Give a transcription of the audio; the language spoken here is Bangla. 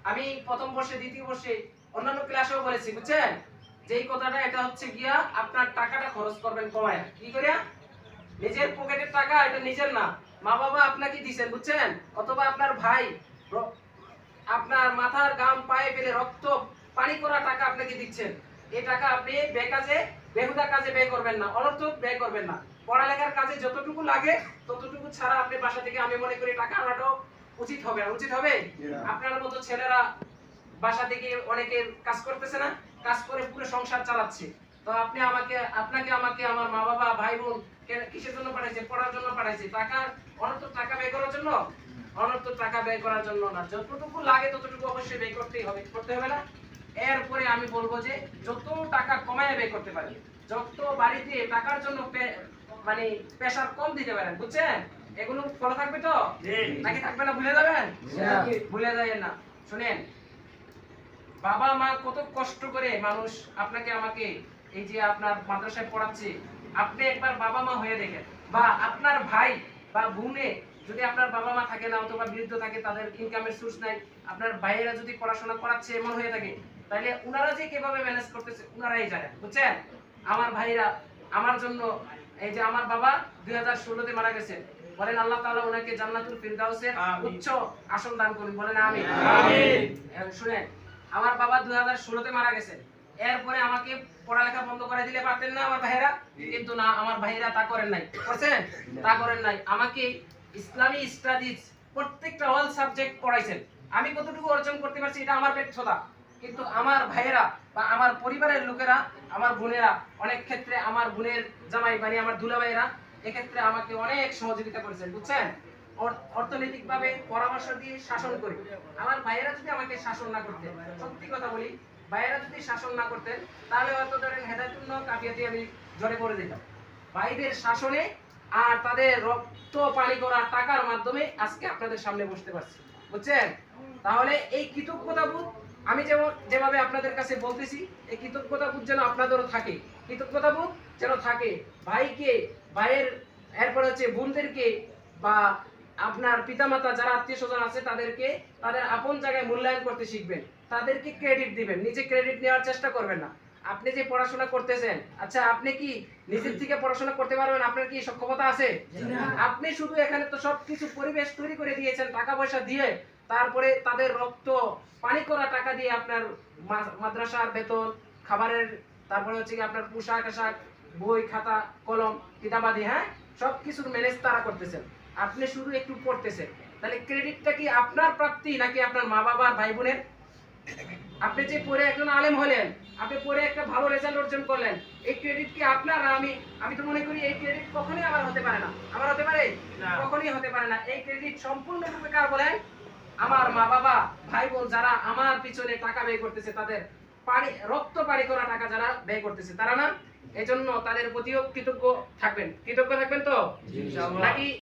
আমি প্রথম বর্ষে দ্বিতীয় বর্ষে অন্যান্য ক্লাসেও বলেছি, বুঝছেন? যে এই কথাটা, এটা হচ্ছে গিয়া আপনার টাকাটা খরচ করবেন কমায়। কি করিয়া? নিজের পকেটের টাকা, এটা নিজের না, মা বাবা আপনাকে দিবেন, বুঝছেন? অথবা আপনার ভাই আপনার মাথার ঘাম পায়ে ফেলে রক্ত পানি করা টাকা আপনাকে দিচ্ছেন। এই টাকা আপনি বেকাজে বেহুদা কাজে ব্যয় করবেন না, অনর্থক ব্যয় করবেন না। পড়ালেখার কাজে যতটুকু লাগে ততটুকু ছাড়া আপনি বাসা থেকে, আমি মনে করি, টাকা আনাটাও উচিত হবে না। উচিত হবে? আপনার মতো ছেলেরা বাসা থেকে অনেকে কাজ করতেছে না, কাজ করে পুরো সংসার চালাচ্ছে। তো আপনাকে আমাকে আমার মা বাবা ভাই বোন কিসের জন্য পাঠাইছে? পড়ার জন্য পাঠাইছে। টাকা অনর্থক টাকা ব্যয় করার জন্য? অনর্থক টাকা ব্যয় করার জন্য না, যতটুকু লাগে ততটুকু অবশ্যই ব্যয় করতেই হবে, করতে হবে না? এরপরে আমি বলবো যে যত টাকা কমায় ব্যয় করতে পারি, যত বাড়িতে টাকার জন্য মানে প্রেসার কম দিতে পারেন, বুঝছেন? এগুলো ফলো থাকবে তো নাকি থাকবে না? ভুলে যাবেন? ভুলে যাবেন না। শুনেন, বাবা মা কত কষ্ট করে মানুষ আপনাকে আমাকে এই যে আপনার মাদ্রাসায় পড়াচ্ছে, আপনি একবার বাবা মা হয়ে দেখেন। বা আপনার ভাই বা বোনে যদি আপনার বাবা মা থাকে না, অথবা বৃদ্ধ থাকে, তাদের ইনকামের সোর্স নাই, আপনার ভাইয়েরা যদি পড়াশোনা করাচ্ছে এমন হয়ে থাকে, তাহলে উনারা যে কিভাবে ম্যানেজ করতেছে উনারাই জানেন, বুঝছেন? আমার ভাইরা আমার জন্য, এই যে আমার বাবা 2016-তে মারা গেছে, বলেন আল্লাহ তাআলা ওনাকে জান্নাতুল ফিরদাউসের উচ্চ আসন দান করুন, বলেন আমিন। আমিন। শুনেন, আমার বাবা 2016-তে মারা গেছে, এরপরে আমাকে পড়ালেখা বন্ধ করে দিলে পারতেন না আমার ভাইরা? কিন্তু না, আমার ভাইরা তা করেন নাই। করছেন? তা করেন নাই। আমাকে ইসলামী স্টাডিজ প্রত্যেকটা অল সাবজেক্ট পড়াইছেন। আমি কতটুকু অর্জন করতে পারছি এটা আমার ব্যর্থতা, কিন্তু আমার ভাইয়েরা বা আমার পরিবারের লোকেরা, আমার বোনেরা, অনেক ক্ষেত্রে আমার বোনের জামাই মানে আমার দুলাভাইরা এক্ষেত্রে আমাকে অনেক সহযোগিতা করেছেন, বুঝছেন? অর্থনৈতিকভাবে পরামর্শ দিয়ে শাসন করি। আমার ভাইয়েরা যদি আমাকে শাসন না করতেন, সত্যি কথা বলি, ভাইয়েরা যদি শাসন না করতেন, তাহলে হয়তো ধরেন হেদায়েতুল্লাহ কাফিয়াতে আমি ঝরে পড়ে যেতাম। ভাইদের শাসনে আর তাদের রক্ত পানি করা টাকার মাধ্যমে আজকে আপনাদের সামনে বসতে পারছি, বুঝছেন? তাহলে এই কৃতজ্ঞতাবোধ আমি যেভাবে আপনাদের কাছে বলতেছি, এই কৃতজ্ঞতাবোধ যেন আপনাদেরও থাকে, কৃতজ্ঞতাবোধ যেন থাকে। ভাইকে, ভাইয়ের, এরপর হচ্ছে বোনদেরকে, বা আপনার পিতামাতা যারা আত্মীয় স্বজন আছে তাদেরকে তাদের আপন জায়গায় মূল্যায়ন করতে শিখবেন, তাদেরকে ক্রেডিট দিবেন, নিজে ক্রেডিট নেওয়ার চেষ্টা করবেন না। আপনি যে পড়াশোনা করতেছেন, আচ্ছা আপনি কি নিজের থেকে পড়াশোনা করতে পারবেন? আপনার কি সক্ষমতা আছে? আপনি শুধু এখানে তো সবকিছু পরিবেশ তৈরি করে দিয়েছেন টাকা পয়সা দিয়ে, তারপরে তাদের রক্ত পানি করা টাকা দিয়ে আপনার মাদ্রাসার বেতন, খাবারের, তারপরে হচ্ছে কি আপনার পোশাক আশাক, বই খাতা কলম কিতাবাদি, হ্যাঁ, সবকিছুর ম্যানেজ তারা করতেছেন, আপনি শুধু একটু পড়তেছেন। তাহলে ক্রেডিটটা কি আপনার প্রাপ্তি নাকি আপনার মা বাবার ভাই বোনের? আপনি যে পড়ে একজন আলেম হলেন, আপনি পড়ে একটা ভালো রেজাল্ট অর্জন করলেন, এই ক্রেডিট কি আপনার? আমি তো মনে করি এই ক্রেডিট কখনোই আমার হতে পারে না। আমার হতে পারে? কখনোই হতে পারে না। এই ক্রেডিট সম্পূর্ণরূপে কার বলেন? আমার মা বাবা ভাই বোন যারা আমার পিছনে টাকা ব্যয় করতেছে, তাদের রক্ত পানি করা টাকা যারা ব্যয় করতেছে, তারা না? এজন্য তাদের প্রতিও কৃতজ্ঞ থাকবেন। কৃতজ্ঞ থাকবেন তো? নাকি